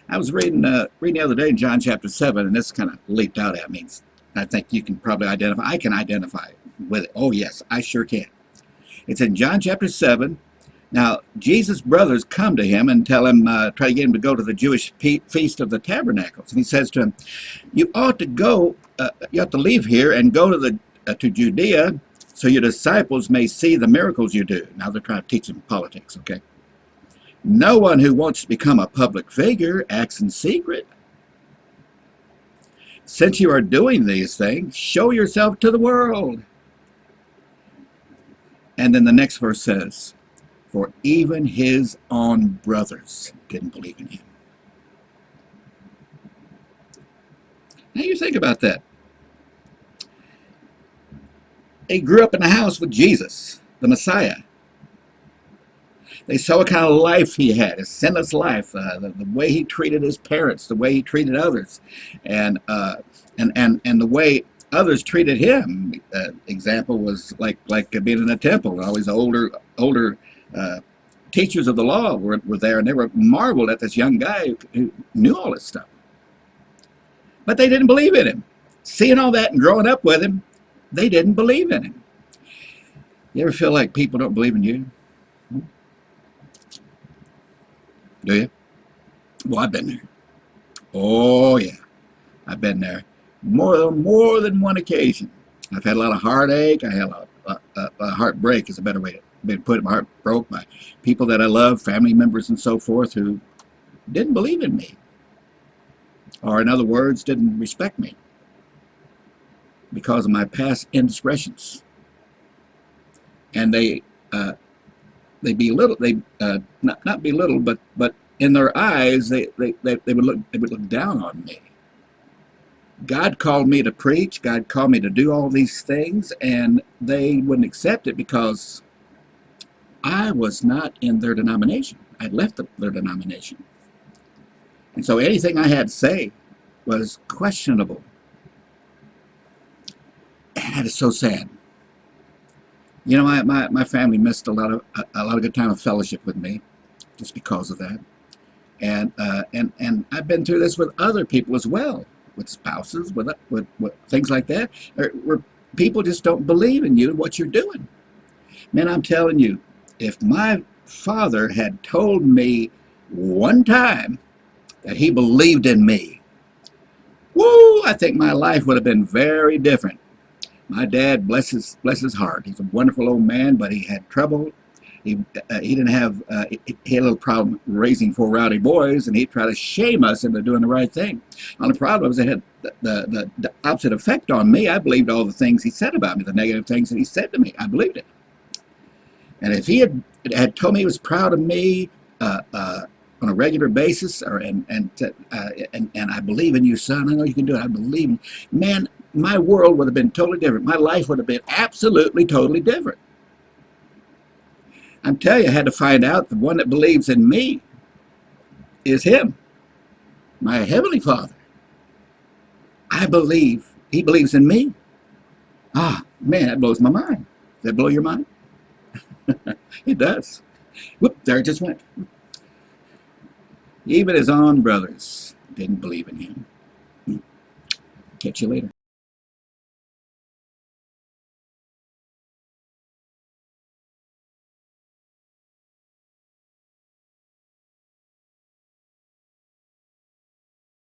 I was reading the other day in John chapter 7, and this kind of leaped out at me. I think you can probably identify. I can identify with it. Oh, yes, I sure can. It's in John chapter 7. Now, Jesus' brothers come to him and tell him, try to get him to go to the Jewish feast of the tabernacles. And he says to him, you ought to go, you ought to leave here and go to Judea so your disciples may see the miracles you do. Now they're trying to teach him politics, okay? No one who wants to become a public figure acts in secret. Since you are doing these things, show yourself to the world. And then the next verse says, for even his own brothers didn't believe in him. Now you think about that. They grew up in the house with Jesus, the Messiah. They saw what kind of life he had, a sinless life, the way he treated his parents, the way he treated others, and the way others treated him. Example was like being in a temple. All these older teachers of the law were there, and they were marveled at this young guy who knew all this stuff. But they didn't believe in him. Seeing all that and growing up with him, they didn't believe in him. You ever feel like people don't believe in you? Do you? Well, I've been there. Oh, yeah. I've been there more than one occasion. I've had a lot of heartache. I had a heartbreak is a better way to put it. My heart broke by people that I love, family members and so forth, who didn't believe in me. Or in other words, didn't respect me because of my past indiscretions. And they belittle, not belittle, but in their eyes, they would look down on me. God called me to preach. God called me to do all these things, and they wouldn't accept it because I was not in their denomination. I'd left their denomination. And so anything I had to say was questionable. And that is so sad. You know, my family missed a lot of good time of fellowship with me just because of that. And I've been through this with other people as well, with spouses, with things like that, where people just don't believe in you, what you're doing. Man, I'm telling you, if my father had told me one time that he believed in me, woo, I think my life would have been very different. My dad, bless his heart, he's a wonderful old man, but he had trouble. He didn't have, he had a little problem raising four rowdy boys, and he'd try to shame us into doing the right thing. Well, the problem was it had the opposite effect on me. I believed all the things he said about me, the negative things that he said to me. I believed it. And if he had told me he was proud of me on a regular basis, and I believe in you, son, I know you can do it, I believe in you, man, my world would have been totally different. My life would have been absolutely, totally different. I'm telling you, I had to find out the one that believes in me is him, my Heavenly Father. I believe he believes in me. Ah, man, that blows my mind. Does that blow your mind? It does. Whoop, there it just went. Even his own brothers didn't believe in him. Catch you later.